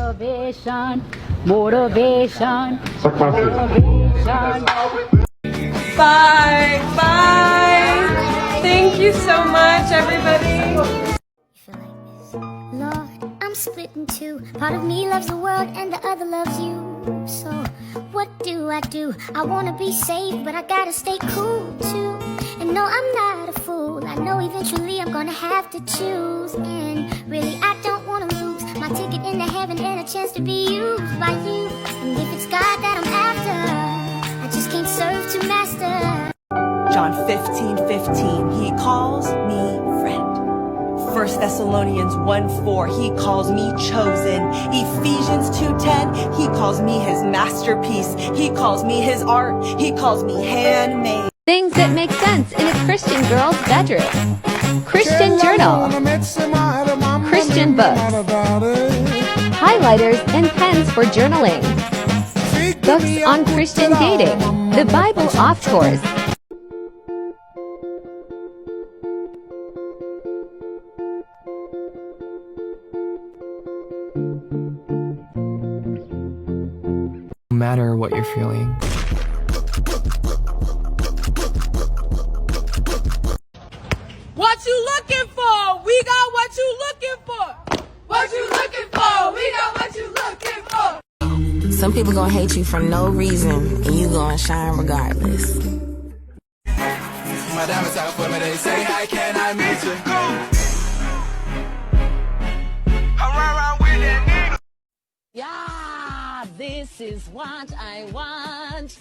Motivation, motivation, motivation. Bye, bye. Thank you so much, everybody. Lord, I'm split in two. Part of me loves the world and the other loves you. So what do? I wanna be safe, but I gotta stay cool too. And no, I'm not a fool. I know eventually I'm gonna have to choose. And really, I don't wanna lose my ticket into heaven and a chance to be used by you. And if it's God that I'm after, I just can't serve to master. John 15:15, he calls me friend. 1 Thessalonians 1:4, he calls me chosen. Ephesians 2:10, he calls me his masterpiece. He calls me his art. He calls me handmade. Things that make sense in a Christian girl's bedroom. Christian journal. Christian books. Highlighters and pens for journaling. Books on Christian dating. The Bible off course. No matter what you're feeling. What you looking for? We got what you looking for. What you looking for? We got what you looking for. Some people gonna hate you for no reason, and you gonna shine regardless. My diamonds out for me, they say, hi, can I meet you? Yeah, this is what I want.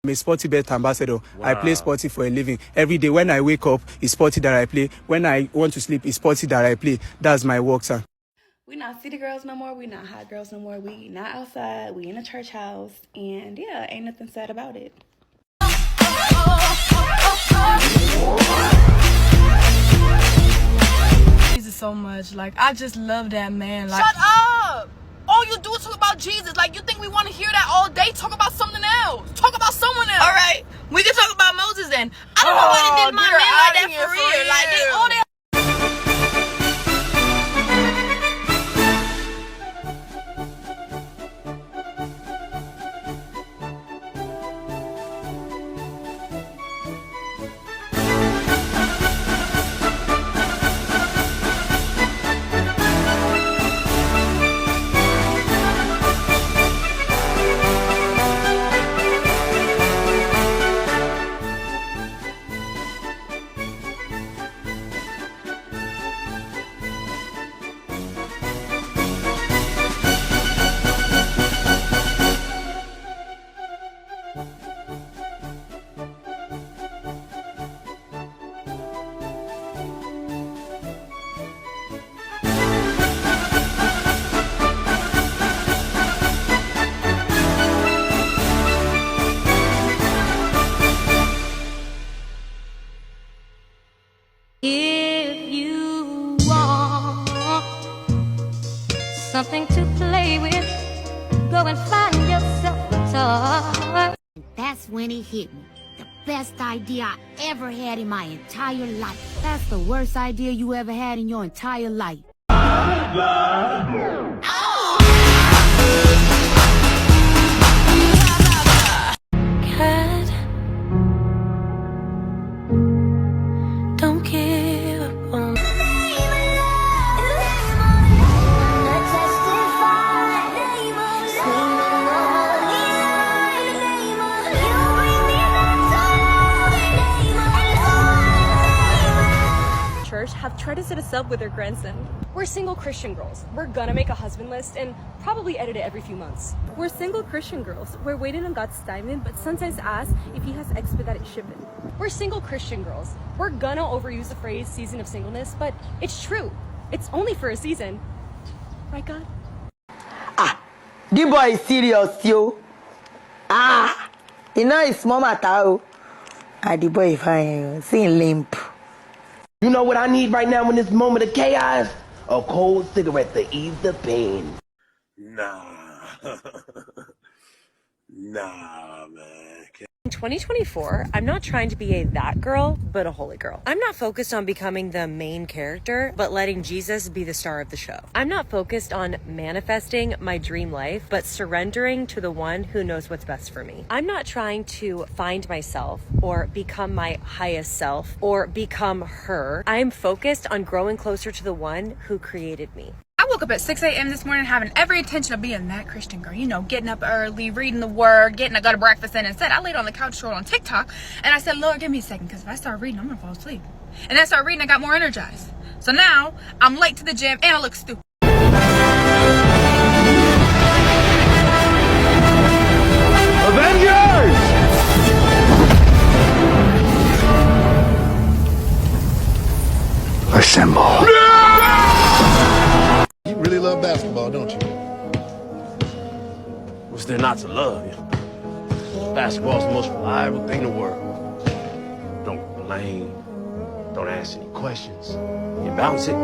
I'm a sporty bet ambassador. Wow. I play sporty for a living. Every day when I wake up, it's sporty that I play. When I want to sleep, it's sporty that I play. That's my work, sir. We not city girls no more. We not hot girls no more. We not outside. We in a church house. And yeah, ain't nothing sad about it. Jesus so much. Like, I just love that man. Like, shut up! All you do is talk about Jesus. Like, you think we want to hear that all day? Talk about something else. Talk about someone else. All right, we can talk about Moses then. I don't know why they did my man like that for real. Like, they all they. If you want something to play with, go and find yourself a toy. That's when it hit me. The best idea I ever had in my entire life. That's the worst idea you ever had in your entire life. God, don't give up on me. church have tried to set us up with their grandson. We're single Christian girls. We're gonna make a husband list and probably edit it every few months. We're single Christian girls. We're waiting on God's timing, but sometimes ask if he has expedited shipping. We're single Christian girls. We're gonna overuse the phrase season of singleness, but it's true. It's only for a season. Right, God? Ah, the boy is serious, yo. Ah, you know it's small matter. Ah, the boy fine, see limp. You know what I need right now in this moment of chaos? A cold cigarette to ease the pain. Nah. Nah, man. In 2024, I'm not trying to be a that girl, but a holy girl. I'm not focused on becoming the main character, but letting Jesus be the star of the show. I'm not focused on manifesting my dream life, but surrendering to the one who knows what's best for me. I'm not trying to find myself or become my highest self or become her. I'm focused on growing closer to the one who created me. I woke up at 6 a.m. this morning having every intention of being that Christian girl. You know, getting up early, reading the word, getting a good breakfast in. Instead, I laid on the couch short on TikTok and I said, Lord, give me a second, because if I start reading, I'm going to fall asleep. And I started reading, I got more energized. So now, I'm late to the gym and I look stupid. Avengers! Assemble. You really love basketball, don't you? What's there not to love? Basketball's the most reliable thing in the world. Don't blame, don't ask any questions. You bounce it.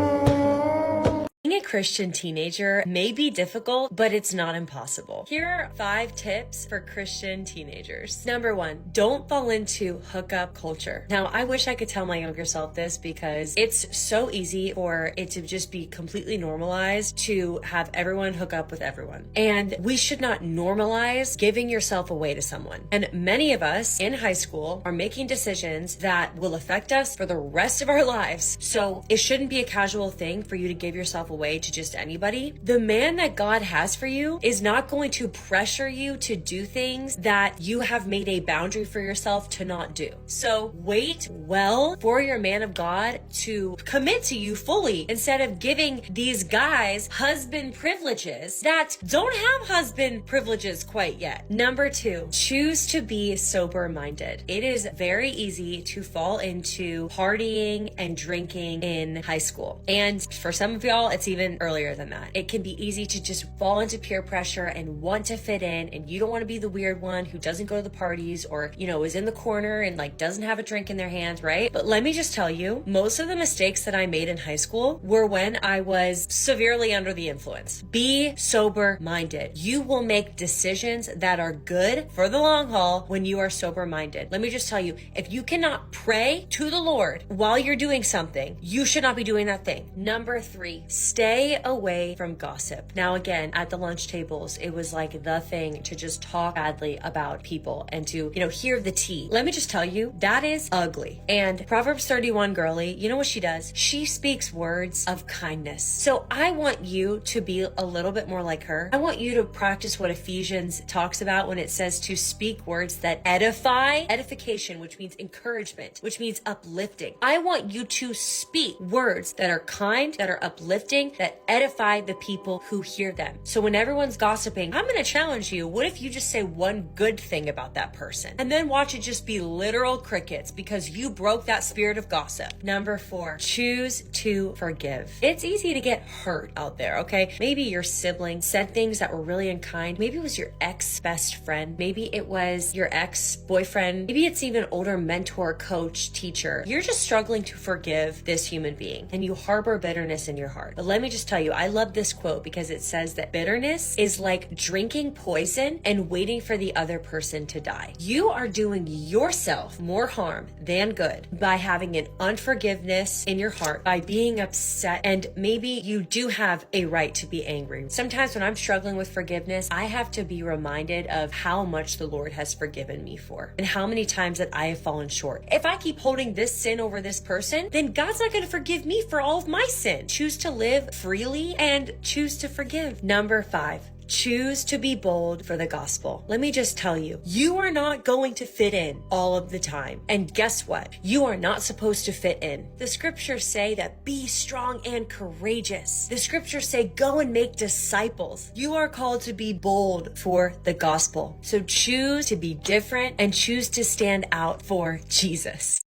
Being a Christian teenager may be difficult, but it's not impossible. Here are 5 tips for Christian teenagers. Number 1, don't fall into hookup culture. Now, I wish I could tell my younger self this because it's so easy for it to just be completely normalized to have everyone hook up with everyone. And we should not normalize giving yourself away to someone. And many of us in high school are making decisions that will affect us for the rest of our lives. So it shouldn't be a casual thing for you to give yourself away to just anybody. The man that God has for you is not going to pressure you to do things that you have made a boundary for yourself to not do. So wait well for your man of God to commit to you fully instead of giving these guys husband privileges that don't have husband privileges quite yet. Number 2, choose to be sober-minded. It is very easy to fall into partying and drinking in high school. And for some of y'all, it's even earlier than that. It can be easy to just fall into peer pressure and want to fit in, and you don't want to be the weird one who doesn't go to the parties or, you know, is in the corner and like doesn't have a drink in their hands, right? But let me just tell you, most of the mistakes that I made in high school were when I was severely under the influence. Be sober-minded. You will make decisions that are good for the long haul when you are sober-minded. Let me just tell you, if you cannot pray to the Lord while you're doing something, you should not be doing that thing. Number 3, stay away from gossip. Now again, at the lunch tables, it was like the thing to just talk badly about people and to, hear the tea. Let me just tell you, that is ugly. And Proverbs 31 girly, you know what she does? She speaks words of kindness. So I want you to be a little bit more like her. I want you to practice what Ephesians talks about when it says to speak words that edify, edification, which means encouragement, which means uplifting. I want you to speak words that are kind, that are uplifting, that edify the people who hear them. So when everyone's gossiping, I'm going to challenge you. What if you just say one good thing about that person and then watch it just be literal crickets because you broke that spirit of gossip? Number 4, choose to forgive. It's easy to get hurt out there, okay? Maybe your sibling said things that were really unkind. Maybe it was your ex-best friend. Maybe it was your ex-boyfriend. Maybe it's even older mentor, coach, teacher. You're just struggling to forgive this human being and you harbor bitterness in your heart. But let me just tell you, I love this quote because it says that bitterness is like drinking poison and waiting for the other person to die. You are doing yourself more harm than good by having an unforgiveness in your heart, by being upset, and maybe you do have a right to be angry. Sometimes when I'm struggling with forgiveness, I have to be reminded of how much the Lord has forgiven me for and how many times that I have fallen short. If I keep holding this sin over this person, then God's not going to forgive me for all of my sin. Choose to live freely and choose to forgive. Number 5, choose to be bold for the gospel. Let me just tell you, you are not going to fit in all of the time. And guess what? You are not supposed to fit in. The scriptures say that be strong and courageous. The scriptures say go and make disciples. You are called to be bold for the gospel. So choose to be different and choose to stand out for Jesus.